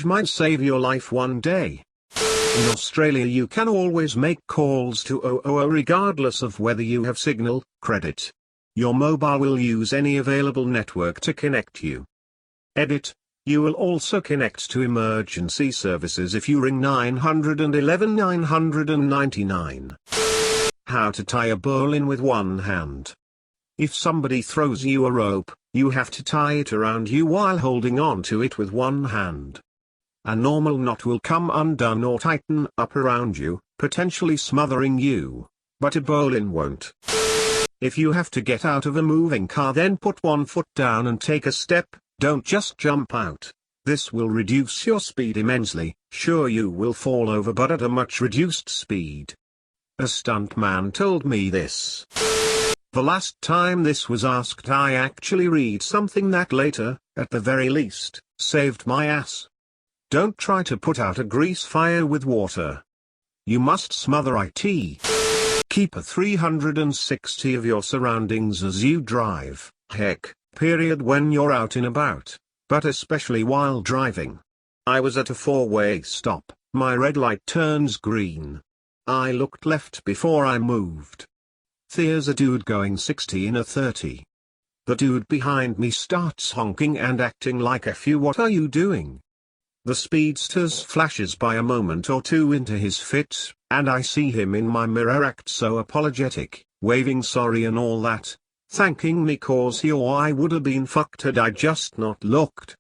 might save your life one day. In Australia you can always make calls to 000 regardless of whether you have signal, credit. Your mobile will use any available network to connect you. Edit. You will also connect to emergency services if you ring 911 999. How to tie a bowline with one hand. If somebody throws you a rope, you have to tie it around you while holding on to it with one hand. A normal knot will come undone or tighten up around you, potentially smothering you, but a bowline won't. If you have to get out of a moving car, then put one foot down and take a step, don't just jump out. This will reduce your speed immensely. Sure, you will fall over, but at a much reduced speed. A stuntman told me this. The last time this was asked, I actually read something that later, at the very least, saved my ass. Don't try to put out a grease fire with water. You must smother it. Keep a 360 of your surroundings as you drive, heck, period, when you're out and about, but especially while driving. I was at a four-way stop, my red light turns green. I looked left before I moved. There's a dude going 60 in a 30. The dude behind me starts honking and acting like "F you, what are you doing?" The speedster's flashes by a moment or two into his fit, and I see him in my mirror act so apologetic, waving sorry and all that, thanking me cause he or I would have been fucked had I just not looked.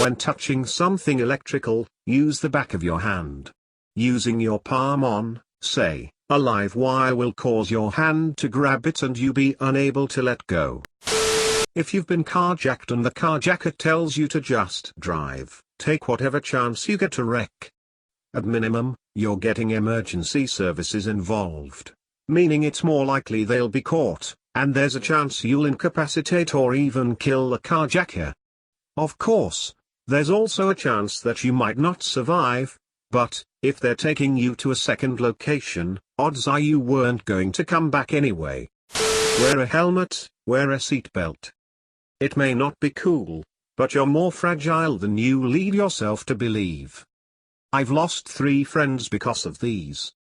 When touching something electrical, use the back of your hand. Using your palm on, say, a live wire will cause your hand to grab it and you be unable to let go. If you've been carjacked and the carjacker tells you to just drive, take whatever chance you get to wreck. At minimum, you're getting emergency services involved, meaning it's more likely they'll be caught, and there's a chance you'll incapacitate or even kill the carjacker. Of course, there's also a chance that you might not survive, but, if they're taking you to a second location, odds are you weren't going to come back anyway. Wear a helmet, wear a seatbelt. It may not be cool, but you're more fragile than you lead yourself to believe. I've lost 3 friends because of these.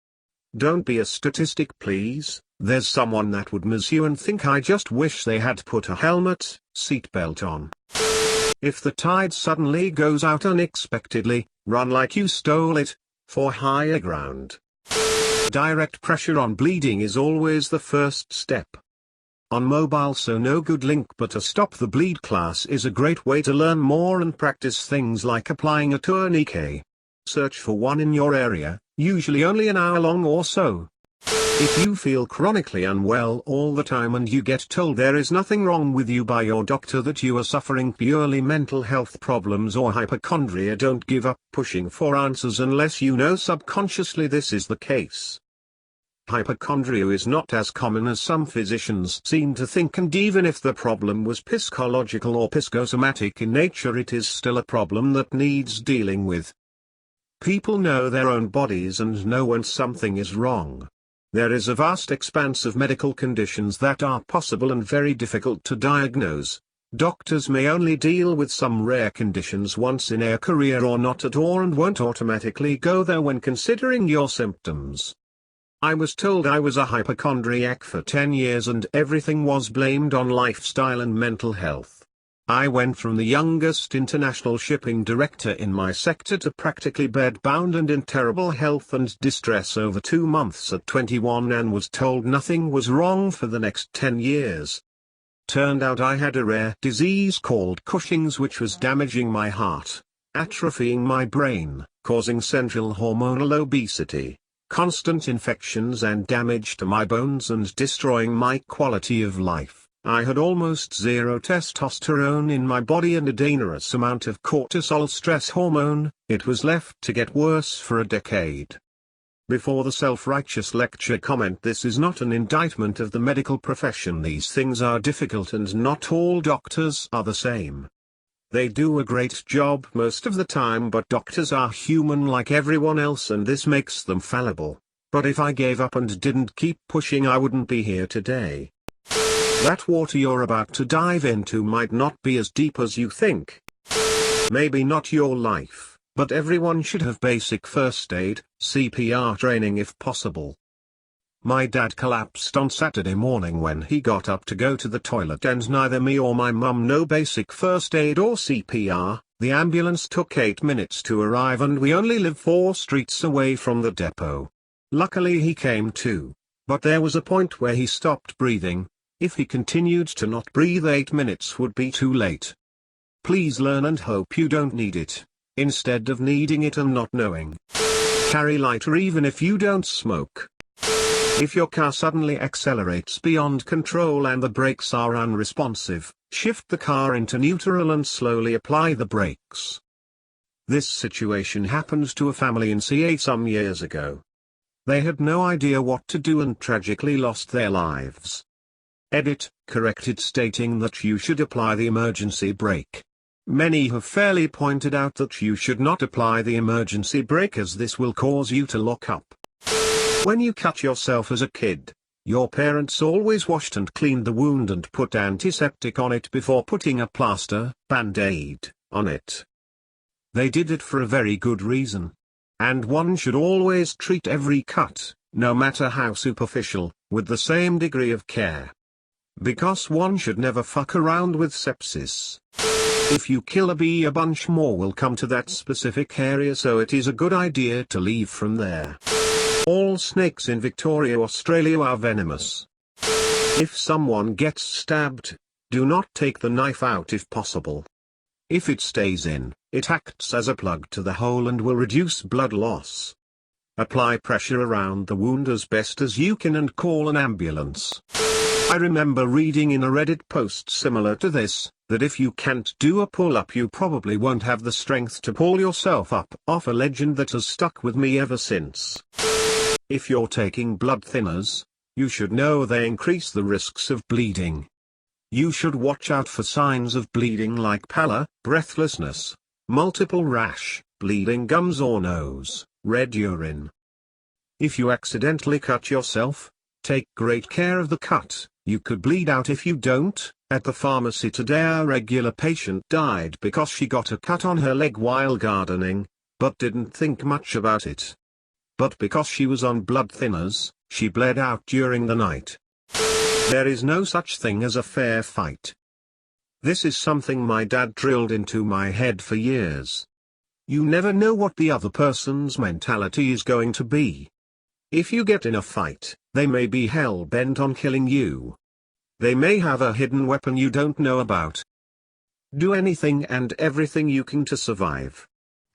Don't be a statistic, please. There's someone that would miss you and think, I just wish they had put a helmet, seatbelt on. If the tide suddenly goes out unexpectedly, run like you stole it, for higher ground. Direct pressure on bleeding is always the first step. On mobile, so no good link, but a Stop the Bleed class is a great way to learn more and practice things like applying a tourniquet. Search for one in your area, usually only an hour long or so. If you feel chronically unwell all the time and you get told there is nothing wrong with you by your doctor, that you are suffering purely mental health problems or hypochondria, don't give up pushing for answers unless you know subconsciously this is the case. Hypochondria is not as common as some physicians seem to think, and even if the problem was psychological or psychosomatic in nature, it is still a problem that needs dealing with. People know their own bodies and know when something is wrong. There is a vast expanse of medical conditions that are possible and very difficult to diagnose. Doctors may only deal with some rare conditions once in their career or not at all, and won't automatically go there when considering your symptoms. I was told I was a hypochondriac for 10 years and everything was blamed on lifestyle and mental health. I went from the youngest international shipping director in my sector to practically bedbound and in terrible health and distress over 2 months at 21, and was told nothing was wrong for the next 10 years. Turned out I had a rare disease called Cushing's, which was damaging my heart, atrophying my brain, causing central hormonal obesity, constant infections and damage to my bones, and destroying my quality of life. I had almost zero testosterone in my body and a dangerous amount of cortisol, stress hormone. It was left to get worse for a decade. Before the self-righteous lecture comment, this is not an indictment of the medical profession. These things are difficult and not all doctors are the same. They do a great job most of the time, but doctors are human like everyone else, and this makes them fallible. But if I gave up and didn't keep pushing, I wouldn't be here today. That water you're about to dive into might not be as deep as you think. Maybe not your life, But everyone should have basic first aid, CPR training if possible. My dad collapsed on Saturday morning when he got up to go to the toilet, and neither me or my mum know basic first aid or CPR. The ambulance took 8 minutes to arrive and we only live 4 streets away from the depot. Luckily he came to, but there was a point where he stopped breathing. If he continued to not breathe, 8 minutes would be too late. Please learn and hope you don't need it, instead of needing it and not knowing. Carry lighter even if you don't smoke. If your car suddenly accelerates beyond control and the brakes are unresponsive, shift the car into neutral and slowly apply the brakes. This situation happened to a family in CA some years ago. They had no idea what to do and tragically lost their lives. Edit, corrected, stating that you should apply the emergency brake. Many have fairly pointed out that you should not apply the emergency brake as this will cause you to lock up. When you cut yourself as a kid, your parents always washed and cleaned the wound and put antiseptic on it before putting a plaster, band-aid, on it. They did it for a very good reason. And one should always treat every cut, no matter how superficial, with the same degree of care. Because one should never fuck around with sepsis. If you kill a bee, a bunch more will come to that specific area, so it is a good idea to leave from there. All snakes in Victoria, Australia are venomous. If someone gets stabbed, do not take the knife out if possible. If it stays in, it acts as a plug to the hole and will reduce blood loss. Apply pressure around the wound as best as you can and call an ambulance. I remember reading in a Reddit post similar to this, that if you can't do a pull-up you probably won't have the strength to pull yourself up. Off a legend that has stuck with me ever since. If you're taking blood thinners, you should know they increase the risks of bleeding. You should watch out for signs of bleeding like pallor, breathlessness, multiple rash, bleeding gums or nose, red urine. If you accidentally cut yourself, take great care of the cut. You could bleed out if you don't. At the pharmacy today a regular patient died because she got a cut on her leg while gardening, but didn't think much about it. But because she was on blood thinners, she bled out during the night. There is no such thing as a fair fight. This is something my dad drilled into my head for years. You never know what the other person's mentality is going to be. If you get in a fight, they may be hell-bent on killing you. They may have a hidden weapon you don't know about. Do anything and everything you can to survive.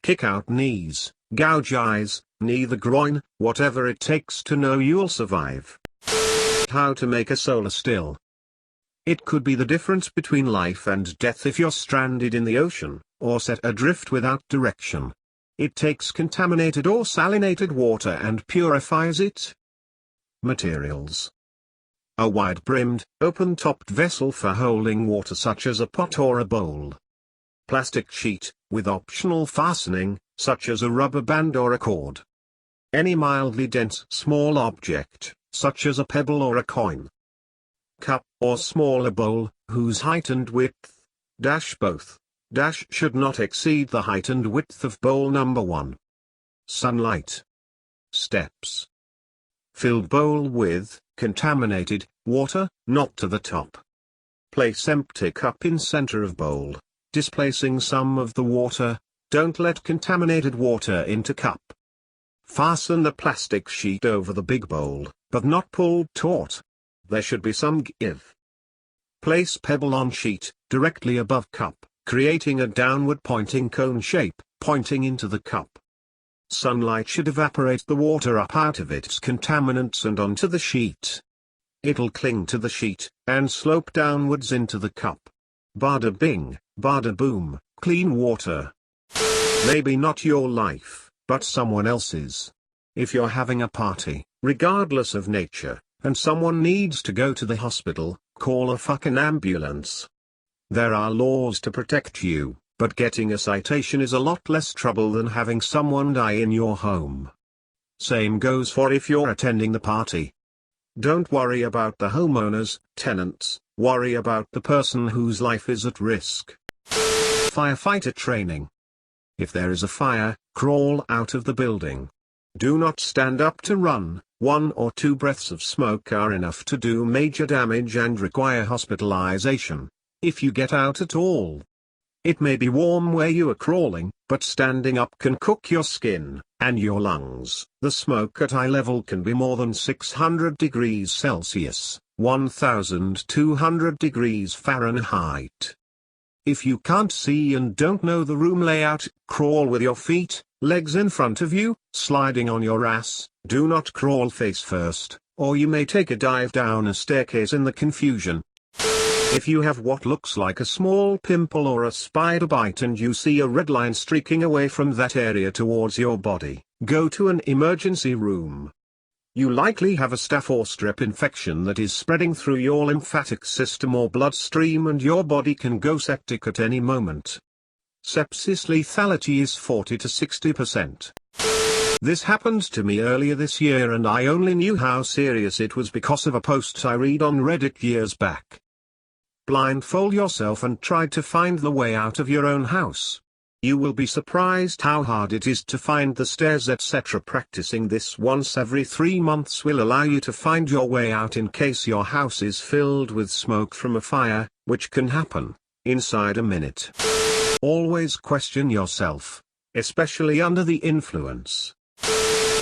Kick out knees, gouge eyes, knee the groin, whatever it takes to know you'll survive. How to make a solar still. It could be the difference between life and death if you're stranded in the ocean, or set adrift without direction. It takes contaminated or salinated water and purifies it. Materials. A wide-brimmed, open-topped vessel for holding water such as a pot or a bowl. Plastic sheet, with optional fastening, such as a rubber band or a cord. Any mildly dense small object, such as a pebble or a coin. Cup or smaller bowl, whose height and width, both, should not exceed the height and width of bowl number 1. Sunlight. Steps. Filled bowl with contaminated water, not to the top. Place empty cup in center of bowl, displacing some of the water. Don't let contaminated water into cup. Fasten the plastic sheet over the big bowl, but not pulled taut. There should be some give. Place pebble on sheet, directly above cup, creating a downward pointing cone shape, pointing into the cup. Sunlight should evaporate the water up out of its contaminants and onto the sheet. It'll cling to the sheet, and slope downwards into the cup. Bada bing, bada boom, clean water. Maybe not your life, but someone else's. If you're having a party, regardless of nature, and someone needs to go to the hospital, call a fucking ambulance. There are laws to protect you, but getting a citation is a lot less trouble than having someone die in your home. Same goes for if you're attending the party. Don't worry about the homeowners, tenants, worry about the person whose life is at risk. Firefighter training. If there is a fire, crawl out of the building. Do not stand up to run. 1 or 2 breaths of smoke are enough to do major damage and require hospitalization, if you get out at all. It may be warm where you are crawling, but standing up can cook your skin and your lungs. The smoke at eye level can be more than 600 degrees Celsius, 1,200 degrees Fahrenheit. If you can't see and don't know the room layout, crawl with your feet, legs in front of you, sliding on your ass. Do not crawl face first, or you may take a dive down a staircase in the confusion. If you have what looks like a small pimple or a spider bite and you see a red line streaking away from that area towards your body, go to an emergency room. You likely have a staph or strep infection that is spreading through your lymphatic system or bloodstream and your body can go septic at any moment. Sepsis lethality is 40 to 60%. This happened to me earlier this year and I only knew how serious it was because of a post I read on Reddit years back. Blindfold yourself and try to find the way out of your own house. You will be surprised how hard it is to find the stairs, etc. Practicing this once every 3 months will allow you to find your way out in case your house is filled with smoke from a fire, which can happen inside a minute. Always question yourself, especially under the influence.